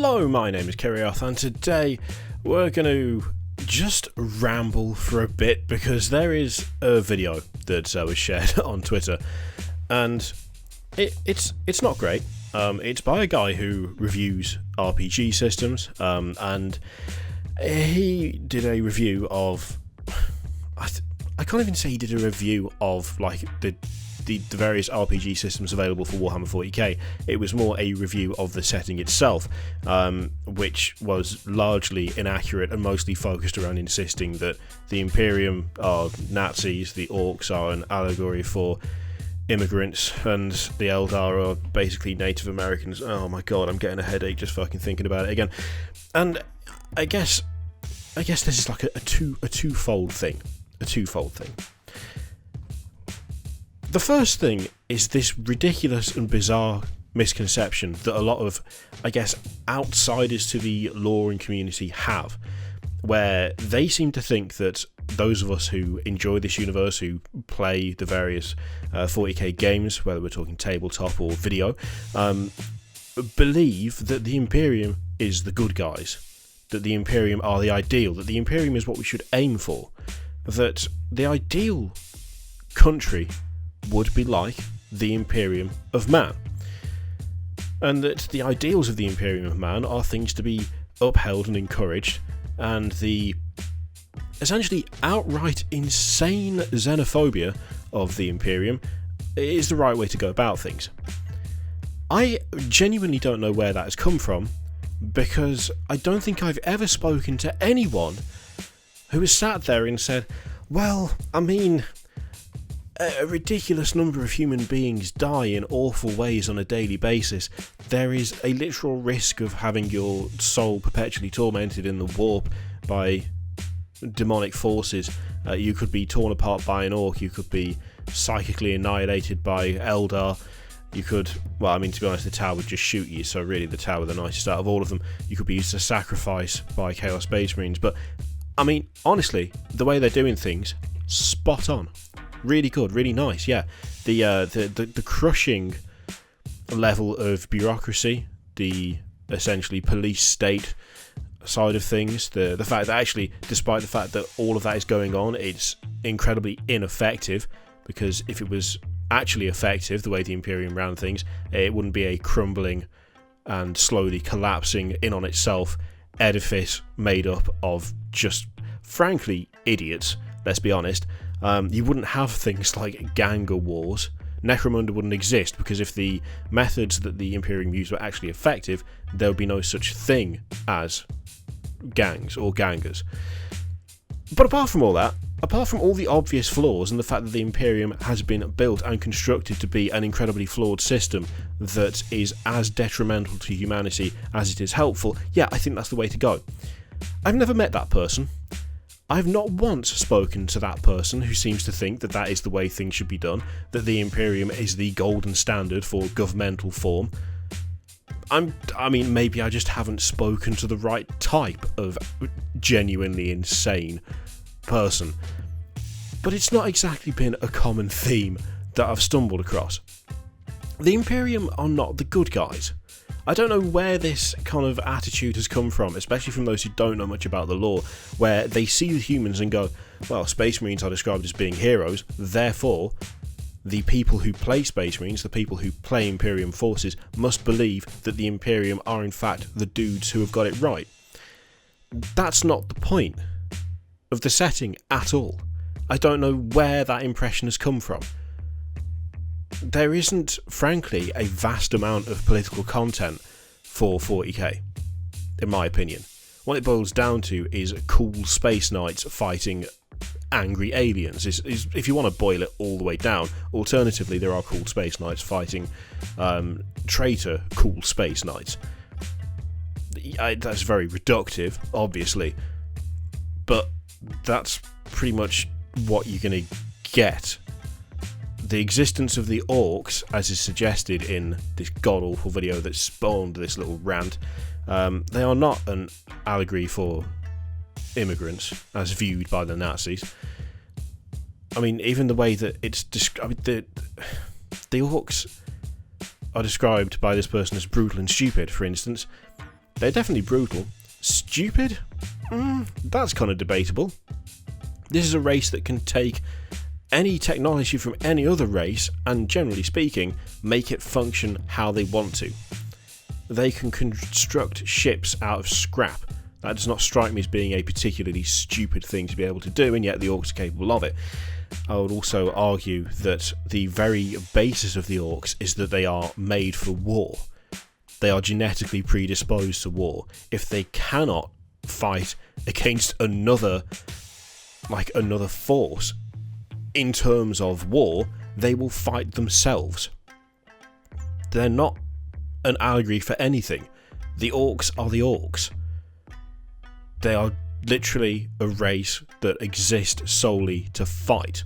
Hello, my name is Kerrioth, and today we're going to just ramble for a bit because there is a video that was shared on Twitter, and it's not great. It's by a guy who reviews RPG systems, and he did a review of... I can't even say he did a review of like the various RPG systems available for Warhammer 40k. It was more a review of the setting itself, which was largely inaccurate and mostly focused around insisting that the Imperium are Nazis, the Orks are an allegory for immigrants, and the Eldar are basically Native Americans. Oh my god, I'm getting a headache just fucking thinking about it again. And I guess this is like a twofold thing. The first thing is this ridiculous and bizarre misconception that a lot of, I guess, outsiders to the lore and community have, where they seem to think that those of us who enjoy this universe, who play the various 40k games, whether we're talking tabletop or video, believe that the Imperium is the good guys, that the Imperium are the ideal, that the Imperium is what we should aim for, that the ideal country would be like the Imperium of Man, and that the ideals of the Imperium of Man are things to be upheld and encouraged, and the essentially outright insane xenophobia of the Imperium is the right way to go about things. I genuinely don't know where that has come from, because I don't think I've ever spoken to anyone who has sat there and said, well, I mean, a ridiculous number of human beings die in awful ways on a daily basis. There is a literal risk of having your soul perpetually tormented in the warp by demonic forces. You could be torn apart by an orc, you could be psychically annihilated by Eldar, you could, well, I mean, to be honest, the Tau would just shoot you, so really the Tau are the nicest out of all of them. You could be used as a sacrifice by Chaos Space Marines, but, I mean, honestly, the way they're doing things, spot on. Really good, really nice, yeah. The crushing level of bureaucracy, the essentially police state side of things, the fact that actually, despite the fact that all of that is going on, it's incredibly ineffective, because if it was actually effective, the way the Imperium ran things, it wouldn't be a crumbling and slowly collapsing in on itself edifice made up of just, frankly, idiots, let's be honest. You wouldn't have things like Ganga wars. Necromunda wouldn't exist, because if the methods that the Imperium used were actually effective, there would be no such thing as gangs or Gangas. But apart from all that, apart from all the obvious flaws and the fact that the Imperium has been built and constructed to be an incredibly flawed system that is as detrimental to humanity as it is helpful, yeah, I think that's the way to go. I've never met that person. I've not once spoken to that person who seems to think that that is the way things should be done, that the Imperium is the golden standard for governmental form. I mean, maybe I just haven't spoken to the right type of genuinely insane person. But it's not exactly been a common theme that I've stumbled across. The Imperium are not the good guys. I don't know where this kind of attitude has come from, especially from those who don't know much about the lore, where they see the humans and go, well, Space Marines are described as being heroes, therefore the people who play Space Marines, the people who play Imperium forces, must believe that the Imperium are in fact the dudes who have got it right. That's not the point of the setting at all. I don't know where that impression has come from. There isn't, frankly, a vast amount of political content for 40k, in my opinion. What it boils down to is cool space knights fighting angry aliens. If you want to boil it all the way down, alternatively, there are cool space knights fighting traitor cool space knights. That's very reductive, obviously, but that's pretty much what you're going to get. The existence of the Orks, as is suggested in this god-awful video that spawned this little rant, they are not an allegory for immigrants, as viewed by the Nazis. I mean, even the way that it's described, the Orks are described by this person as brutal and stupid, for instance. They're definitely brutal. Stupid? That's kind of debatable. This is a race that can take any technology from any other race and, generally speaking, make it function how they want to. They can construct ships out of scrap. That does not strike me as being a particularly stupid thing to be able to do, and yet the Orks are capable of it. I would also argue that the very basis of the Orks is that they are made for war. They are genetically predisposed to war. If they cannot fight against another force in terms of war, they will fight themselves. They're not an allegory for anything. The Orks are the Orks. They are literally a race that exist solely to fight.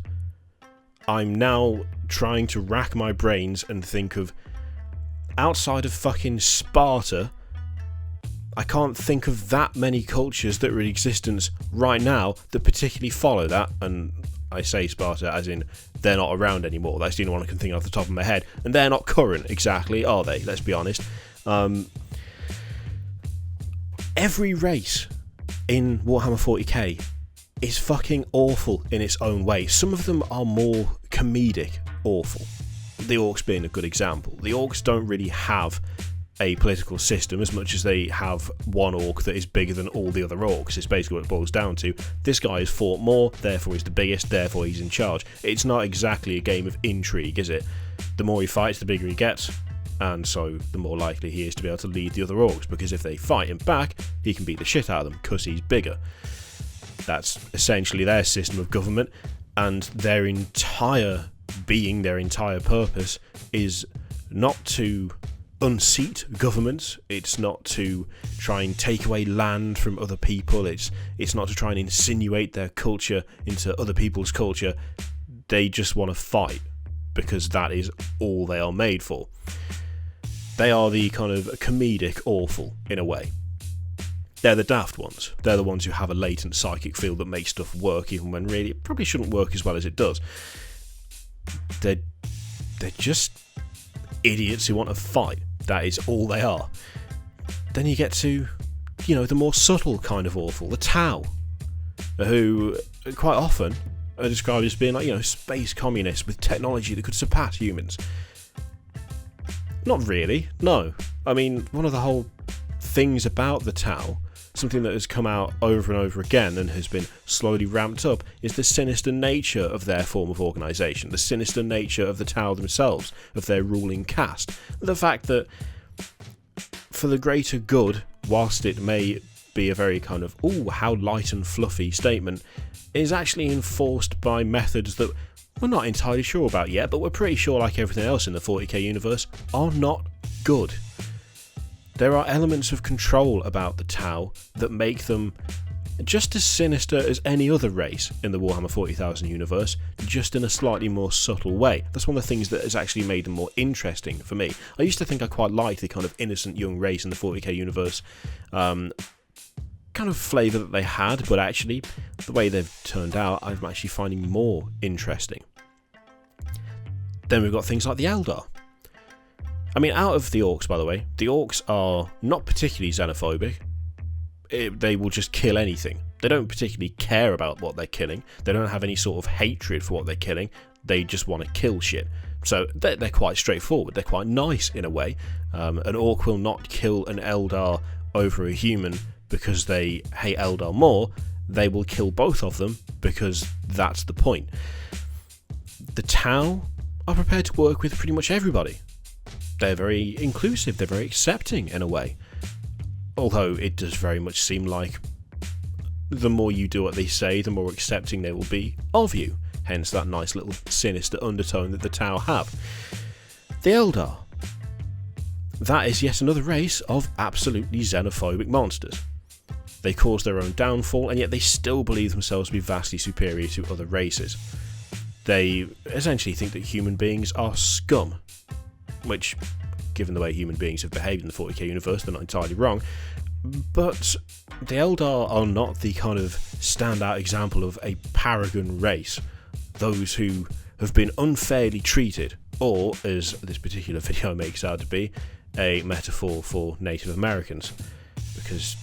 I'm now trying to rack my brains and think of, outside of fucking Sparta, I can't think of that many cultures that are in existence right now that particularly follow that, and I say Sparta as in they're not around anymore. That's the only one I can think of off the top of my head, and they're not current exactly, are they? Let's be honest. Every race in Warhammer 40k is fucking awful in its own way. Some of them are more comedic awful. The Orks being a good example. The Orks don't really have a political system as much as they have one Ork that is bigger than all the other Orks. It's basically what it boils down to. This guy has fought more, therefore he's the biggest, therefore he's in charge. It's not exactly a game of intrigue, is it? The more he fights, the bigger he gets, and so the more likely he is to be able to lead the other Orks, because if they fight him back, he can beat the shit out of them because he's bigger. That's essentially their system of government, and their entire being, their entire purpose is not to unseat governments, it's not to try and take away land from other people, it's not to try and insinuate their culture into other people's culture. They just want to fight, because that is all they are made for. They are the kind of comedic awful, in a way. They're the daft ones. They're the ones who have a latent psychic field that makes stuff work, even when really it probably shouldn't work as well as it does. They're just idiots who want to fight. That is all they are. Then you get to, the more subtle kind of awful, the Tau, who quite often are described as being like, space communists with technology that could surpass humans. Not really, no. I mean, one of the whole things about the Tau, something that has come out over and over again and has been slowly ramped up, is the sinister nature of their form of organisation, the sinister nature of the Tau themselves, of their ruling caste. The fact that, for the greater good, whilst it may be a very kind of, how light and fluffy statement, is actually enforced by methods that we're not entirely sure about yet, but we're pretty sure, like everything else in the 40k universe, are not good. There are elements of control about the Tau that make them just as sinister as any other race in the Warhammer 40,000 universe, just in a slightly more subtle way. That's one of the things that has actually made them more interesting for me. I used to think I quite liked the kind of innocent young race in the 40k universe kind of flavour that they had, but actually, the way they've turned out, I'm actually finding more interesting. Then we've got things like the Eldar. I mean, out of the Orks, by the way, the Orks are not particularly xenophobic. They will just kill anything. They don't particularly care about what they're killing. They don't have any sort of hatred for what they're killing. They just want to kill shit. So they're quite straightforward. They're quite nice in a way. An Ork will not kill an Eldar over a human because they hate Eldar more. They will kill both of them because that's the point. The Tau are prepared to work with pretty much everybody. They're very inclusive, they're very accepting in a way. Although it does very much seem like the more you do what they say, the more accepting they will be of you. Hence that nice little sinister undertone that the Tau have. The Eldar. That is yet another race of absolutely xenophobic monsters. They cause their own downfall, and yet they still believe themselves to be vastly superior to other races. They essentially think that human beings are scum. Which, given the way human beings have behaved in the 40k universe, they're not entirely wrong. But the Eldar are not the kind of standout example of a paragon race. Those who have been unfairly treated, or, as this particular video makes out to be, a metaphor for Native Americans. because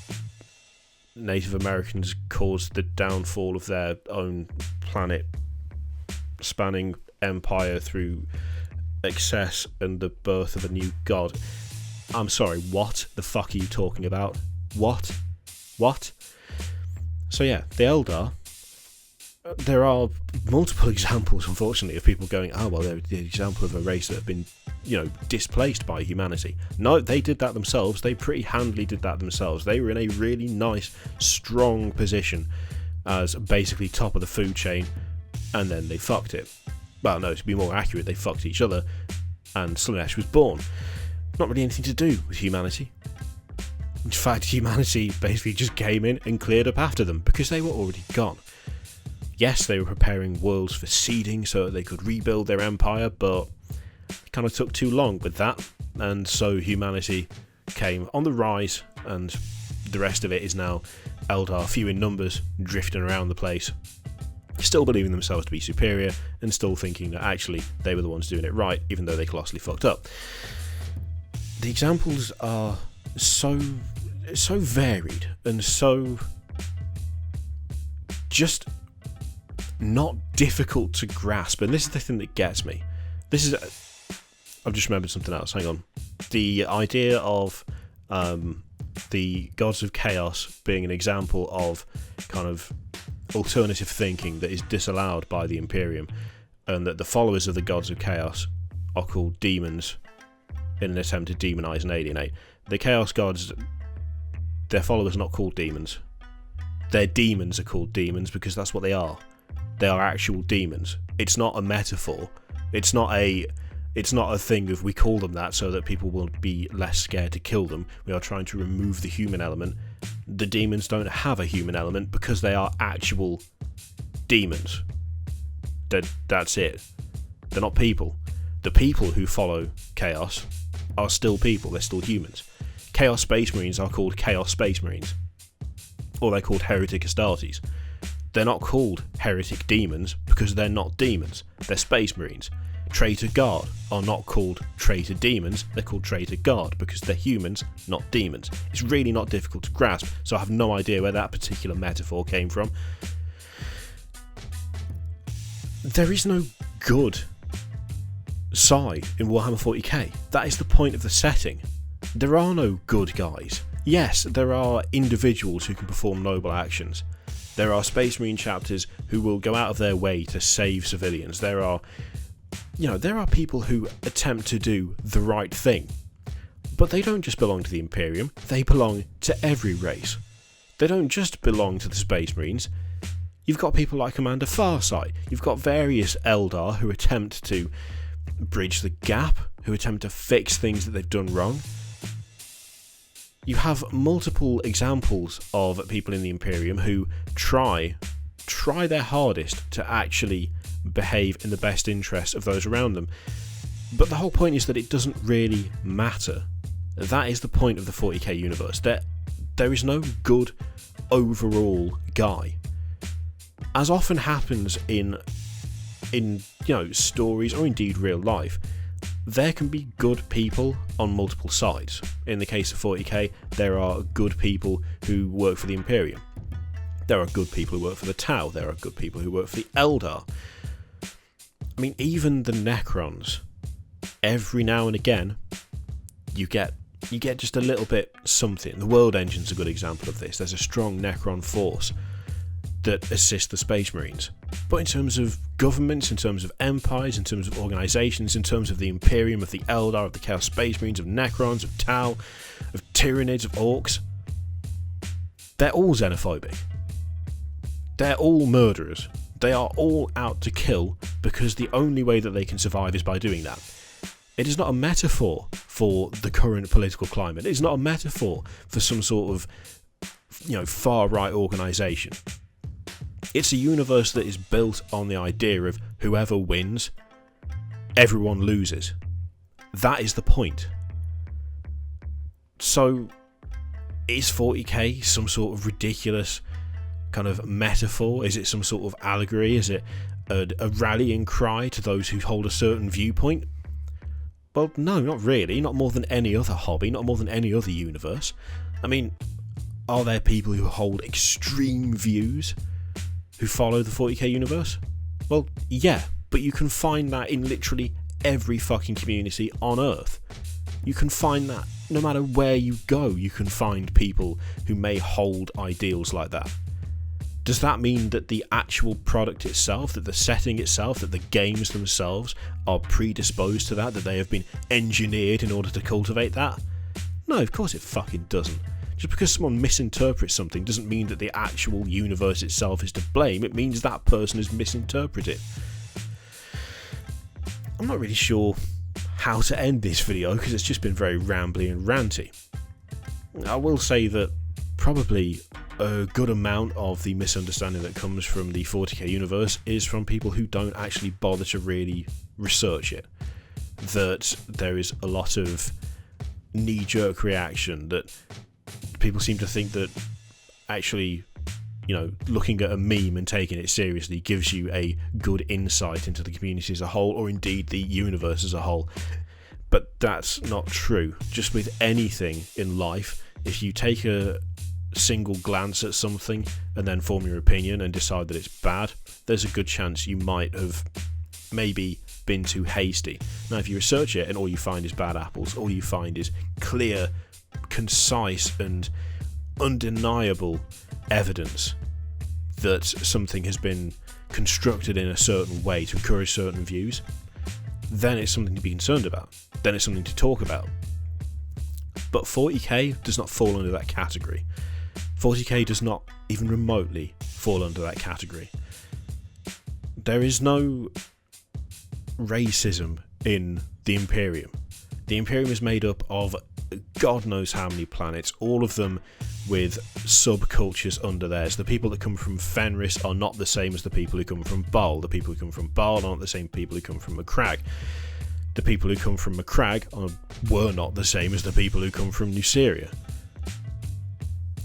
Native Americans caused the downfall of their own planet, spanning empire through excess and the birth of a new god. I'm sorry, what the fuck are you talking about? What? So yeah, the Eldar, there are multiple examples, unfortunately, of people going, oh, well, they're the example of a race that have been, displaced by humanity. No, they did that themselves. They pretty handily did that themselves. They were in a really nice, strong position as basically top of the food chain, and then they fucked it. Well, no, to be more accurate, they fucked each other, and Slaanesh was born. Not really anything to do with humanity. In fact, humanity basically just came in and cleared up after them, because they were already gone. Yes, they were preparing worlds for seeding so that they could rebuild their empire, but it kind of took too long with that, and so humanity came on the rise, and the rest of it is now Eldar, few in numbers, drifting around the place, still believing themselves to be superior, and still thinking that actually they were the ones doing it right, even though they colossally fucked up. The examples are so varied, and so just not difficult to grasp, and this is the thing that gets me. I've just remembered something else, hang on. The idea of the gods of chaos being an example of kind of alternative thinking that is disallowed by the Imperium, and that the followers of the gods of chaos are called demons in an attempt to demonise and alienate. The chaos gods, their followers are not called demons. Their demons are called demons because that's what they are. They are actual demons. It's not a metaphor. It's not a thing of we call them that so that people will be less scared to kill them. We are trying to remove the human element. The demons don't have a human element because they are actual demons. That's it. They're not people. The people who follow chaos are still people. They're still humans. Chaos Space Marines are called Chaos Space Marines. Or they're called Heretic Astartes. They're not called Heretic Demons because they're not demons. They're Space Marines. Traitor Guard are not called Traitor Demons, they're called Traitor Guard because they're humans, not demons. It's really not difficult to grasp, so I have no idea where that particular metaphor came from. There is no good side in Warhammer 40k. That is the point of the setting. There are no good guys. Yes, there are individuals who can perform noble actions. There are Space Marine chapters who will go out of their way to save civilians. There are people who attempt to do the right thing. But they don't just belong to the Imperium, they belong to every race. They don't just belong to the Space Marines. You've got people like Commander Farsight. You've got various Eldar who attempt to bridge the gap, who attempt to fix things that they've done wrong. You have multiple examples of people in the Imperium who try their hardest to actually behave in the best interest of those around them. But the whole point is that it doesn't really matter. That is the point of the 40k universe. There is no good overall guy. As often happens in stories or indeed real life, there can be good people on multiple sides. In the case of 40k, there are good people who work for the Imperium. There are good people who work for the Tau. There are good people who work for the Eldar. I mean, even the Necrons, every now and again, you get just a little bit something. The World Engine's a good example of this. There's a strong Necron force that assists the Space Marines. But in terms of governments, in terms of empires, in terms of organisations, in terms of the Imperium, of the Eldar, of the Chaos Space Marines, of Necrons, of Tau, of Tyranids, of Orks, they're all xenophobic. They're all murderers. They are all out to kill because the only way that they can survive is by doing that. It is not a metaphor for the current political climate. It is not a metaphor for some sort of, far-right organisation. It's a universe that is built on the idea of whoever wins, everyone loses. That is the point. So, is 40k some sort of ridiculous kind of metaphor? Is it some sort of allegory? Is it a rallying cry to those who hold a certain viewpoint? Well, no, not really. Not more than any other hobby, not more than any other universe. I mean, Are there people who hold extreme views who follow the 40k universe? Well, yeah, but you can find that in literally every fucking community on Earth. You can find that no matter where you go, you can find people who may hold ideals like that. Does that mean that the actual product itself, that the setting itself, that the games themselves are predisposed to that they have been engineered in order to cultivate that? No, of course it fucking doesn't. Just because someone misinterprets something doesn't mean that the actual universe itself is to blame. It means that person has misinterpreted. I'm not really sure how to end this video because it's just been very rambly and ranty. I will say that probably a good amount of the misunderstanding that comes from the 40k universe is from people who don't actually bother to really research it. That there is a lot of knee-jerk reaction, that people seem to think that actually, you know, looking at a meme and taking it seriously gives you a good insight into the community as a whole, or indeed the universe as a whole. But that's not true. Just with anything in life, if you take a single glance at something and then form your opinion and decide that it's bad, there's a good chance you might have maybe been too hasty. Now, if you research it and all you find is bad apples, all you find is clear, concise and undeniable evidence that something has been constructed in a certain way to encourage certain views, then it's something to be concerned about. Then it's something to talk about. But 40k does not fall under that category. 40k does not even remotely fall under that category. There is no racism in the Imperium. The Imperium is made up of God knows how many planets, all of them with subcultures under theirs. The people that come from Fenris are not the same as the people who come from Baal. The people who come from Baal are not the same people who come from Macragge. The people who come from Macragge were not the same as the people who come from Nuceria.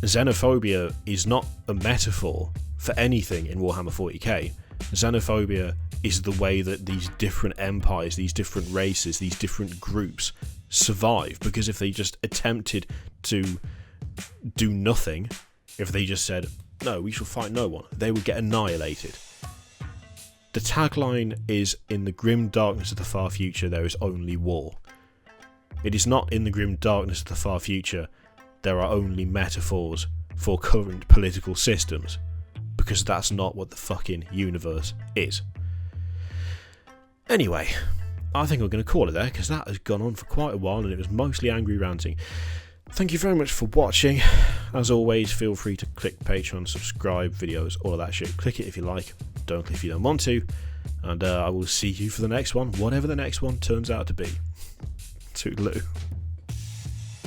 Xenophobia is not a metaphor for anything in Warhammer 40k. Xenophobia is the way that these different empires, these different races, these different groups survive. Because if they just attempted to do nothing, if they just said, no, we shall fight no one, they would get annihilated. The tagline is, in the grim darkness of the far future, there is only war. It is not in the grim darkness of the far future, there are only metaphors for current political systems. Because that's not what the fucking universe is. Anyway, I think I'm going to call it there, because that has gone on for quite a while and it was mostly angry ranting. Thank you very much for watching. As always, feel free to click Patreon, subscribe, videos, all of that shit. Click it if you like, don't click if you don't want to. And I will see you for the next one, whatever the next one turns out to be. Toodaloo.